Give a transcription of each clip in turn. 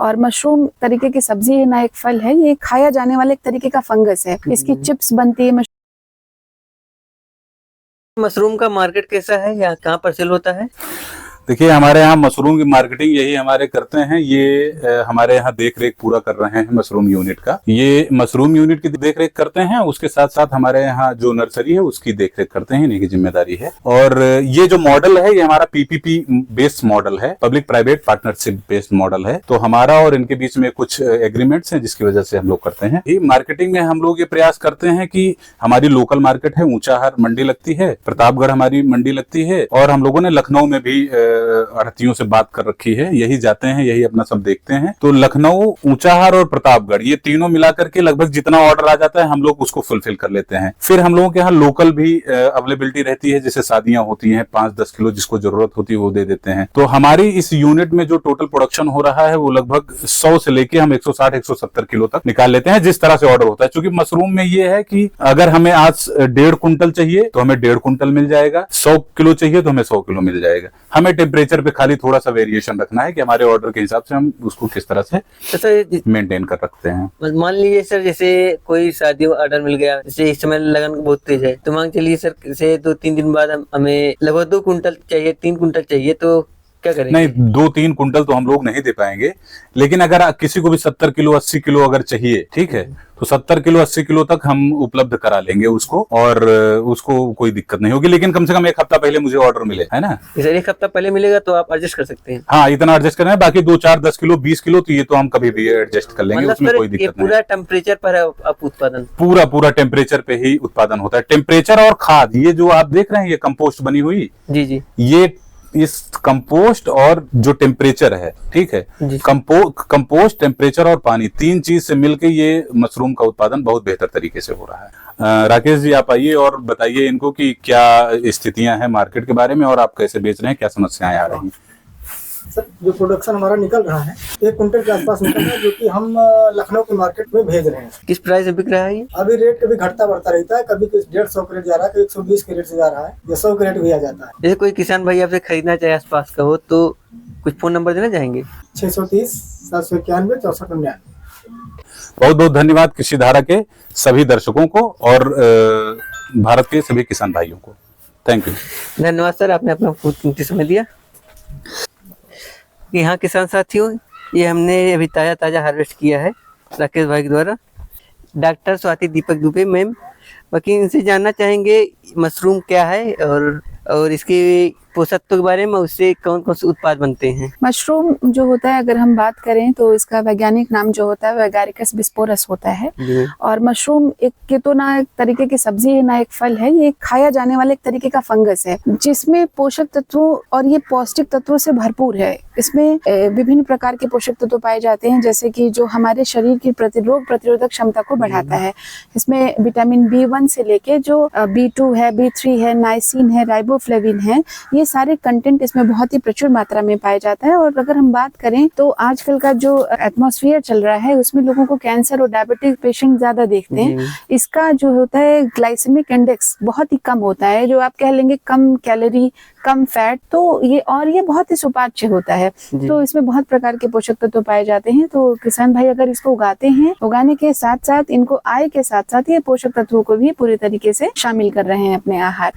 और मशरूम तरीके की सब्जी है ना, एक फल है, ये खाया जाने वाला एक तरीके का फंगस है। इसकी चिप्स बनती है। मशरूम का मार्केट कैसा है या कहाँ पर सेल होता है? देखिए, हमारे यहाँ मशरूम की मार्केटिंग यही हमारे करते हैं। ये हमारे यहाँ देख रेख पूरा कर रहे हैं मशरूम यूनिट का। ये मशरूम यूनिट की देख रेख करते हैं, उसके साथ साथ हमारे यहाँ जो नर्सरी है उसकी देख रेख करते हैं, इन्हीं की जिम्मेदारी है। और ये जो मॉडल है ये हमारा पीपीपी बेस्ड मॉडल है, public private partnership based model है। तो हमारा और इनके बीच में कुछ एग्रीमेंट्स हैं जिसकी वजह से हम लोग करते हैं। ये मार्केटिंग में हम लोग ये प्रयास करते हैं कि हमारी लोकल मार्केट है, ऊंचाहार मंडी लगती है, प्रतापगढ़ हमारी मंडी लगती है, और हम लोगों ने लखनऊ में भी आढ़तियों से बात कर रखी है। यही जाते हैं, यही अपना सब देखते हैं। तो लखनऊ, ऊंचाहार और प्रतापगढ़ ये तीनों मिलाकर के लगभग जितना ऑर्डर आ जाता है हम लोग उसको फुलफिल कर लेते हैं। फिर हम लोगों के यहाँ लोकल भी अवेलेबिलिटी रहती है, जैसे शादियां होती हैं 5-10 किलो जिसको जरूरत होती है वो दे देते हैं। तो हमारी इस यूनिट में जो टोटल प्रोडक्शन हो रहा है वो लगभग 100 से लेके हम 160-170 किलो तक निकाल लेते हैं, जिस तरह से ऑर्डर होता है। क्योंकि मशरूम में ये है कि अगर हमें आज 1.5 कुंटल चाहिए तो हमें 1.5 कुंटल मिल जाएगा, 100 किलो चाहिए तो हमें 100 किलो मिल जाएगा। हमें टेम्परेचर पे खाली थोड़ा सा वेरिएशन रखना है कि हमारे ऑर्डर के हिसाब से हम उसको किस तरह से मेंटेन कर रखते हैं। मान लीजिए सर, जैसे कोई शादियों ऑर्डर मिल गया, जैसे इस समय लगन बहुत तेज है, तो मान चलिए सर जैसे 2-3 दिन बाद हमें लगभग 2 कुंटल चाहिए, 3 कुंटल चाहिए, तो क्या करेंगे? नहीं, 2-3 कुंटल तो हम लोग नहीं दे पाएंगे, लेकिन अगर किसी को भी 70 किलो 80 किलो अगर चाहिए, ठीक है, तो 70 किलो 80 किलो तक हम उपलब्ध करा लेंगे उसको, और उसको कोई दिक्कत नहीं होगी। लेकिन कम से कम 1 हफ्ता पहले मुझे ऑर्डर मिले, है ना। सर 1 हफ्ता पहले मिलेगा तो आप एडजस्ट कर सकते हैं? हाँ, इतना एडजस्ट करना है। बाकी 2, 4, 10 किलो 20 किलो तो ये तो हम कभी भी एडजस्ट कर लेंगे, उसमें कोई दिक्कत नहीं। पूरा टेम्परेचर पर है आप उत्पादन? पूरा टेम्परेचर पे ही उत्पादन होता है। टेम्परेचर और खाद, ये जो आप देख रहे हैं ये कंपोस्ट बनी हुई, जी, ये इस कंपोस्ट और जो टेम्परेचर है, ठीक है, कंपोस्ट, टेम्परेचर और पानी, 3 चीज से मिलके ये मशरूम का उत्पादन बहुत बेहतर तरीके से हो रहा है। राकेश जी, आप आइए और बताइए इनको कि क्या स्थितियां हैं मार्केट के बारे में और आप कैसे बेच रहे हैं, क्या समस्याएं आ रही हैं। सर, जो प्रोडक्शन हमारा निकल रहा है 1 कुंटल के आसपास निकल रहा है, जो कि हम लखनऊ की मार्केट में भेज रहे हैं। किस प्राइस में बिक रहा है ये? अभी रेट कभी घटता बढ़ता रहता है, कभी 150 के रेट जा रहा है, कभी 120 के रेट से जा रहा है, या 100 के रेट भी आ जाता है। जैसे कोई किसान भाई आपसे खरीदना चाहे आसपास का हो तो कुछ फोन नंबर देना चाहेंगे? 630 791 6499। बहुत बहुत धन्यवाद कृषि धारा के सभी दर्शकों को और भारत के सभी किसान भाइयों को। Thank you. धन्यवाद सर, आपने अपना कीमती समय दिया। यहाँ किसान साथियों, ये हमने अभी ताज़ा हार्वेस्ट किया है राकेश भाई के द्वारा। डॉक्टर स्वाति दीपक दुबे मैम, बाकी इनसे जानना चाहेंगे मशरूम क्या है और इसके पोषक तत्व के बारे में, उससे कौन कौन से उत्पाद बनते हैं। मशरूम जो होता है, अगर हम बात करें तो इसका वैज्ञानिक नाम जो होता है वैगारिकस बिस्पोरस होता है। और मशरूम एक तो ना एक तरीके की सब्जी है ना एक फल है, ये खाया जाने वाला एक तरीके का फंगस है जिसमें पोषक तत्वों और ये पौष्टिक तत्वों से भरपूर है। इसमें विभिन्न प्रकार के पोषक तत्व पाए जाते हैं, जैसे कि जो हमारे शरीर की रोग प्रतिरोधक क्षमता को बढ़ाता है। इसमें विटामिन B1 से लेके जो B2 है, B3 है, नाइसिन है, राइबोफ्लेविन है, ये सारे कंटेंट इसमें बहुत ही प्रचुर मात्रा में पाया जाता है। और अगर हम बात करें तो आजकल का जो एटमॉस्फेयर चल रहा है उसमें लोगों को कैंसर और डायबिटिक पेशेंट ज्यादा देखते हैं। इसका जो होता है ग्लाइसेमिक इंडेक्स बहुत ही कम होता है, जो आप कह लेंगे कम कैलोरी, कम फैट, तो ये बहुत ही सुपाच्य होता है। तो इसमें बहुत प्रकार के पोषक तत्व पाए जाते हैं। तो किसान भाई अगर इसको उगाते हैं, उगाने के साथ साथ इनको आय के साथ साथ ये पोषक तत्वों को भी पूरी तरीके से शामिल कर रहे हैं अपने आहार।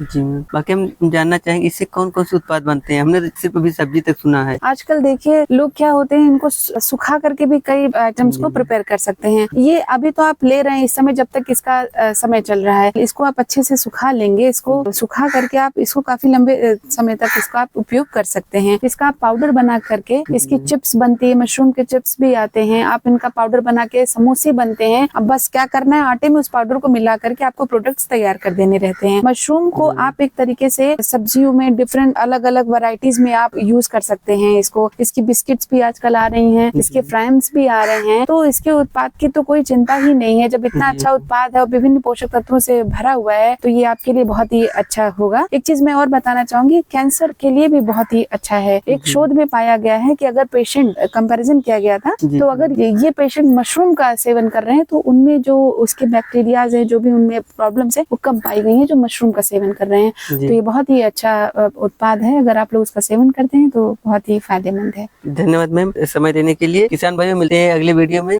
बाकी हम जानना चाहेंगे इससे कौन कौन से उत्पाद बनते हैं? हमने सिर्फ अभी सब्जी तक सुना है। आजकल देखिए लोग क्या होते हैं, इनको सुखा करके भी कई आइटम्स को प्रिपेयर कर सकते हैं। ये अभी तो आप ले रहे हैं इस समय, जब तक इसका समय चल रहा है, इसको आप अच्छे से सुखा लेंगे। इसको सुखा करके आप इसको काफी लंबे समय तक इसका आप उपयोग कर सकते हैं। इसका आप पाउडर बना करके, इसकी चिप्स बनती है, मशरूम के चिप्स भी आते हैं, आप इनका पाउडर बना के समोसे बनते हैं। अब बस क्या करना है, आटे में उस पाउडर को मिला करके आपको प्रोडक्ट्स तैयार कर देने रहते हैं। मशरूम को आप एक तरीके से सब्जियों में डिफरेंट अलग अलग वैरायटीज में आप यूज कर सकते हैं। इसको, इसकी बिस्किट्स भी आजकल आ रही हैं, इसके फ्राइम्स भी आ रहे हैं। तो इसके उत्पाद की तो कोई चिंता ही नहीं है। जब इतना अच्छा उत्पाद है और विभिन्न पोषक तत्वों से भरा हुआ है तो ये आपके लिए बहुत ही अच्छा होगा। एक चीज मैं और बताना चाहूंगी, कैंसर के लिए भी बहुत ही अच्छा है। एक शोध में पाया गया है कि अगर पेशेंट, कंपैरिजन किया गया था, तो अगर ये पेशेंट मशरूम का सेवन कर रहे हैं तो उनमें जो उसके बैक्टीरियाज है, जो भी उनमें प्रॉब्लम्स है, वो कम पाई गई है जो मशरूम का सेवन कर रहे हैं। तो ये बहुत ही अच्छा उत्पाद है, अगर आप लोग उसका सेवन करते हैं तो बहुत ही फायदेमंद है। धन्यवाद मैम समय देने के लिए। किसान भाइयों मिलते हैं अगले वीडियो में।